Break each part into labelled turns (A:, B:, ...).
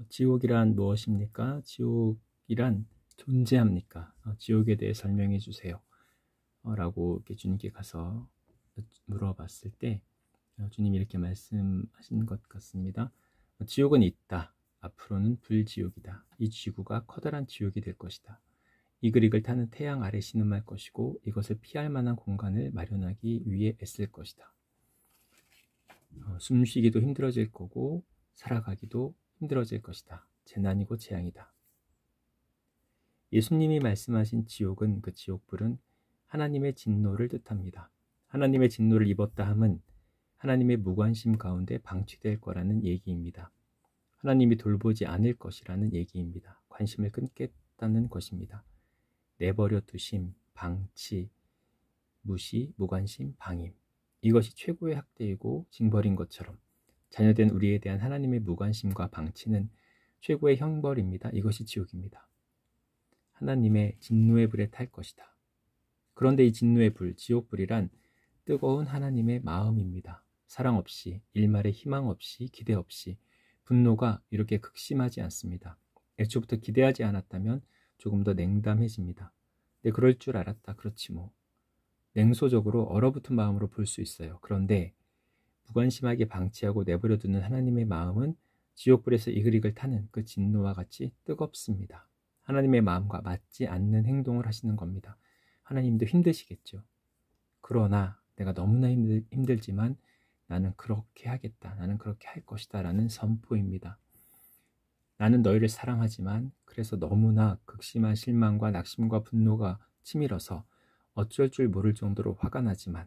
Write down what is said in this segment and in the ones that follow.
A: 지옥이란 무엇입니까? 지옥이란 존재합니까? 지옥에 대해 설명해 주세요. 라고 이렇게 주님께 가서 물어봤을 때 주님이 이렇게 말씀하신 것 같습니다. 지옥은 있다. 앞으로는 불지옥이다. 이 지구가 커다란 지옥이 될 것이다. 이글이글 타는 태양 아래 신음할 것이고 이것을 피할 만한 공간을 마련하기 위해 애쓸 것이다. 숨쉬기도 힘들어질 거고 살아가기도 힘들어질 것이다. 재난이고 재앙이다. 예수님이 말씀하신 지옥은 그 지옥불은 하나님의 진노를 뜻합니다. 하나님의 진노를 입었다 함은 하나님의 무관심 가운데 방치될 거라는 얘기입니다. 하나님이 돌보지 않을 것이라는 얘기입니다. 관심을 끊겠다는 것입니다. 내버려 두심, 방치, 무시, 무관심, 방임. 이것이 최고의 학대이고 징벌인 것처럼 자녀된 우리에 대한 하나님의 무관심과 방치는 최고의 형벌입니다. 이것이 지옥입니다. 하나님의 진노의 불에 탈 것이다. 그런데 이 진노의 불, 지옥불이란 뜨거운 하나님의 마음입니다. 사랑 없이, 일말의 희망 없이, 기대 없이 분노가 이렇게 극심하지 않습니다. 애초부터 기대하지 않았다면 조금 더 냉담해집니다. 네, 그럴 줄 알았다. 그렇지 뭐. 냉소적으로 얼어붙은 마음으로 볼 수 있어요. 그런데 무관심하게 방치하고 내버려두는 하나님의 마음은 지옥불에서 이글이글 타는 그 진노와 같이 뜨겁습니다. 하나님의 마음과 맞지 않는 행동을 하시는 겁니다. 하나님도 힘드시겠죠. 그러나 내가 너무나 힘들지만 나는 그렇게 하겠다. 나는 그렇게 할 것이다. 라는 선포입니다. 나는 너희를 사랑하지만 그래서 너무나 극심한 실망과 낙심과 분노가 치밀어서 어쩔 줄 모를 정도로 화가 나지만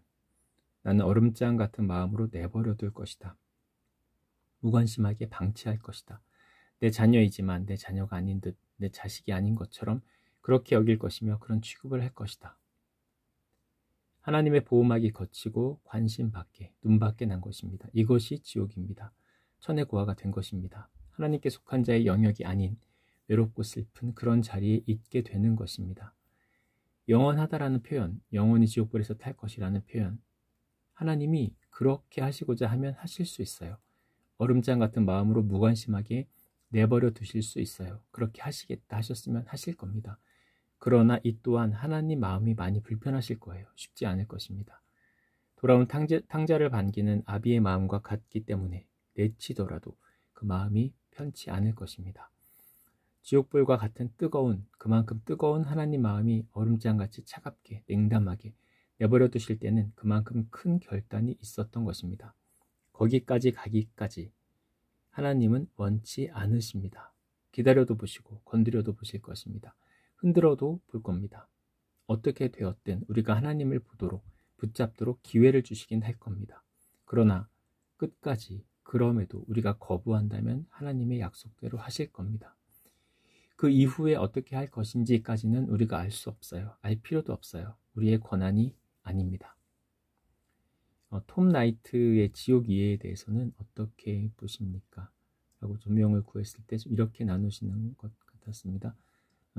A: 나는 얼음장 같은 마음으로 내버려둘 것이다. 무관심하게 방치할 것이다. 내 자녀이지만 내 자녀가 아닌 듯 내 자식이 아닌 것처럼 그렇게 여길 것이며 그런 취급을 할 것이다. 하나님의 보호막이 거치고 관심 밖에, 눈 밖에 난 것입니다. 이것이 지옥입니다. 천의 고아가 된 것입니다. 하나님께 속한 자의 영역이 아닌 외롭고 슬픈 그런 자리에 있게 되는 것입니다. 영원하다라는 표현, 영원히 지옥불에서 탈 것이라는 표현, 하나님이 그렇게 하시고자 하면 하실 수 있어요. 얼음장 같은 마음으로 무관심하게 내버려 두실 수 있어요. 그렇게 하시겠다 하셨으면 하실 겁니다. 그러나 이 또한 하나님 마음이 많이 불편하실 거예요. 쉽지 않을 것입니다. 돌아온 탕자를 반기는 아비의 마음과 같기 때문에 내치더라도 그 마음이 편치 않을 것입니다. 지옥불과 같은 그만큼 뜨거운 하나님 마음이 얼음장같이 차갑게 냉담하게 내버려 두실 때는 그만큼 큰 결단이 있었던 것입니다. 거기까지 가기까지 하나님은 원치 않으십니다. 기다려도 보시고 건드려도 보실 것입니다. 흔들어도 볼 겁니다. 어떻게 되었든 우리가 하나님을 보도록 붙잡도록 기회를 주시긴 할 겁니다. 그러나 끝까지 그럼에도 우리가 거부한다면 하나님의 약속대로 하실 겁니다. 그 이후에 어떻게 할 것인지까지는 우리가 알 수 없어요. 알 필요도 없어요. 우리의 권한이 아닙니다. 톰 나이트의 지옥 이해에 대해서는 어떻게 보십니까? 라고 조명을 구했을 때 이렇게 나누시는 것 같았습니다.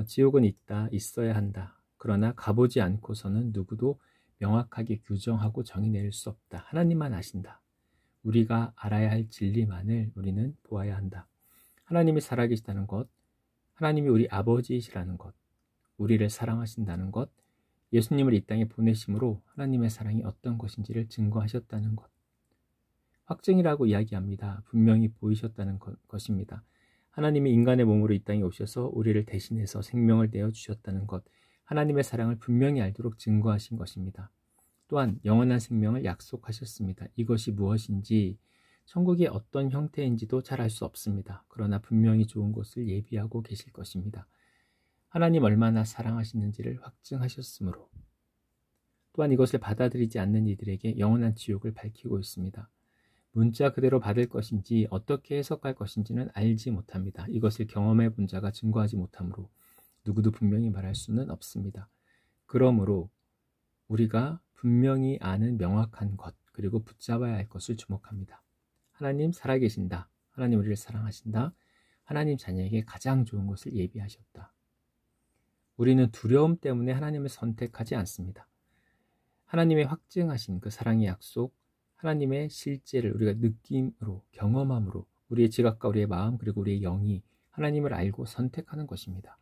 A: 지옥은 있다, 있어야 한다. 그러나 가보지 않고서는 누구도 명확하게 규정하고 정의 내릴 수 없다. 하나님만 아신다. 우리가 알아야 할 진리만을 우리는 보아야 한다. 하나님이 살아계시다는 것, 하나님이 우리 아버지이시라는 것, 우리를 사랑하신다는 것, 예수님을 이 땅에 보내심으로 하나님의 사랑이 어떤 것인지를 증거하셨다는 것. 확증이라고 이야기합니다. 분명히 보이셨다는 것입니다. 하나님이 인간의 몸으로 이 땅에 오셔서 우리를 대신해서 생명을 내어주셨다는 것, 하나님의 사랑을 분명히 알도록 증거하신 것입니다. 또한 영원한 생명을 약속하셨습니다. 이것이 무엇인지 천국이 어떤 형태인지도 잘 알 수 없습니다. 그러나 분명히 좋은 곳을 예비하고 계실 것입니다. 하나님 얼마나 사랑하시는지를 확증하셨으므로 또한 이것을 받아들이지 않는 이들에게 영원한 지옥을 밝히고 있습니다. 문자 그대로 받을 것인지 어떻게 해석할 것인지는 알지 못합니다. 이것을 경험해 본 자가 증거하지 못하므로 누구도 분명히 말할 수는 없습니다. 그러므로 우리가 분명히 아는 명확한 것 그리고 붙잡아야 할 것을 주목합니다. 하나님 살아계신다. 하나님 우리를 사랑하신다. 하나님 자녀에게 가장 좋은 것을 예비하셨다. 우리는 두려움 때문에 하나님을 선택하지 않습니다. 하나님의 확증하신 그 사랑의 약속, 하나님의 실제를 우리가 느낌으로, 경험함으로 우리의 지각과 우리의 마음 그리고 우리의 영이 하나님을 알고 선택하는 것입니다.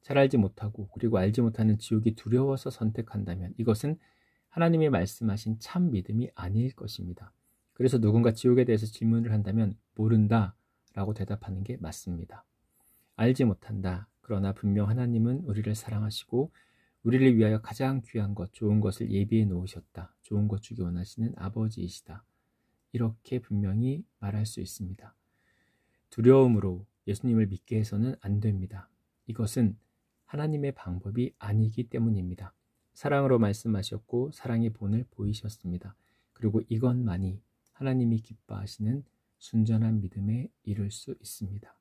A: 잘 알지 못하고 그리고 알지 못하는 지옥이 두려워서 선택한다면 이것은 하나님이 말씀하신 참 믿음이 아닐 것입니다. 그래서 누군가 지옥에 대해서 질문을 한다면 모른다 라고 대답하는 게 맞습니다. 알지 못한다. 그러나 분명 하나님은 우리를 사랑하시고 우리를 위하여 가장 귀한 것, 좋은 것을 예비해 놓으셨다. 좋은 것 주기 원하시는 아버지이시다. 이렇게 분명히 말할 수 있습니다. 두려움으로 예수님을 믿게 해서는 안 됩니다. 이것은 하나님의 방법이 아니기 때문입니다. 사랑으로 말씀하셨고 사랑의 본을 보이셨습니다. 그리고 이것만이 하나님이 기뻐하시는 순전한 믿음에 이를 수 있습니다.